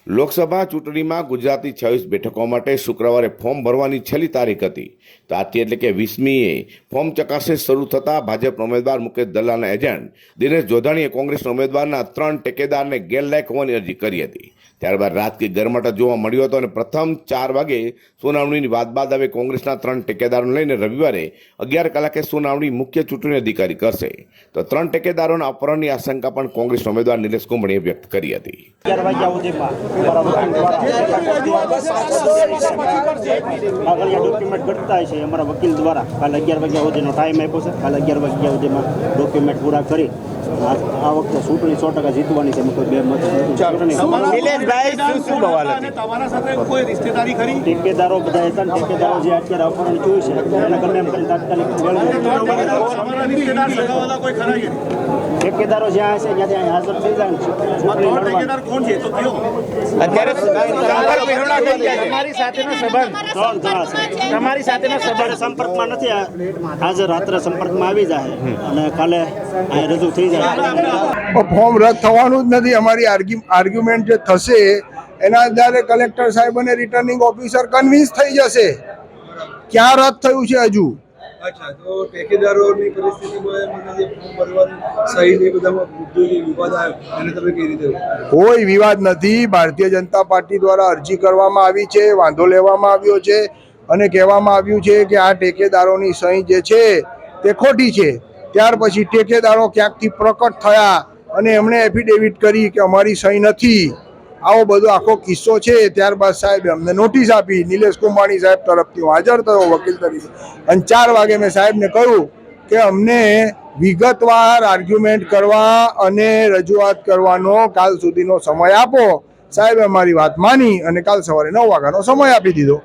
લોકસભા ચૂંટણીમાં ગુજરાતની 26 બેઠકો માટે શુક્રવારે ફોર્મ ભરવાની છેલ્લી તારીખ હતી. તો આજથી એટલે કે 20મીએ ફોર્મ ચકાસણી શરૂ થતાં ભાજપના ઉમેદવાર મુકેશ દલાલના એજન્ટ દિનેશ જોધાણીએ કોંગ્રેસના ઉમેદવારના 3 ટેકેદારને ગેરલાયક હોવાની અરજી કરી હતી. ત્યારબાદ રાજકીય ગરમાટા જોવા મળ્યો હતો અને પ્રથમ 4 વાગે સુનાવણીની વાત બાદ હવે કોંગ્રેસના 3 ટેકેદારોને લઈને રવિવારે 11 કલાકે સુનાવણી મુખ્ય ચૂંટણી અધિકારી કરશે. તો 3 ટેકેદારોના અપહરણની આશંકા પણ કોંગ્રેસના ઉમેદવાર નિલેશ કુંભણીએ વ્યક્ત કરી હતી. ડોક્યુમેન્ટ કરતા છે અમારા વકીલ દ્વારા કાલે 11 વાગ્યા સુધીનો ટાઈમ આપ્યો છે. કાલે 11 વાગ્યા સુધીમાં ડોક્યુમેન્ટ પૂરા કરી આ વખતે ચૂંટણી 100% જીતવાની છે. ઠેકેદારો બધા હતા. ઠેકેદારો જે અત્યારે અપહરણ થયું છે એને ગમે એમ કરીને તાત્કાલિક ઠેકેદારો જ્યાં હશે ત્યાં હાજર થઈ જાય. તમારી સાથેનો સંબંધ સંપર્કમાં નથી હાજર, રાત્રે સંપર્કમાં આવી જાય અને કાલે રજૂ થઈ જાય. ફોર્મ રદ થવાનું જ નથી. અમારી આર્ગ્યુમેન્ટ જે થશે એના આધારે કલેક્ટર સાહેબ અને રિટર્નિંગ ઓફિસર કન્વિન્સ થઈ જશે ક્યાં રદ થયું છે. હજુ અચ્છા, તો ઠેકેદારોની પરિસ્થિતિમાં જે ફોર્મ ભરવાનું સહી નહીં બધામાં મુદ્દો જે વિવાદ આવ્યો એને તમે કેવી રીતે? કોઈ વિવાદ નથી. ભારતીય જનતા પાર્ટી દ્વારા અરજી કરવામાં આવી છે, વાંધો લેવામાં આવ્યો છે અને કહેવામાં આવ્યું છે કે આ ઠેકેદારોની સહી જે છે તે ખોટી છે. ત્યાર પછી ઠેકેદારો ક્યાંકથી પ્રકટ થયા અને એમણે એફિડેવિટ કરી કે અમારી સહી નથી. આવો બધો આખો કિસ્સો છે. ત્યારબાદ સાહેબે અમને નોટિસ આપી. નિલેશ કુંભાણી સાહેબ તરફથી હું હાજર થયો વકીલ તરીકે અને 4 વાગે મેં સાહેબને કહ્યું કે અમને વિગતવાર આર્ગ્યુમેન્ટ કરવા અને રજૂઆત કરવાનો કાલ સુધીનો સમય આપો. સાહેબે અમારી વાત માની અને કાલ સવારે 9 વાગ્યાનો સમય આપી દીધો.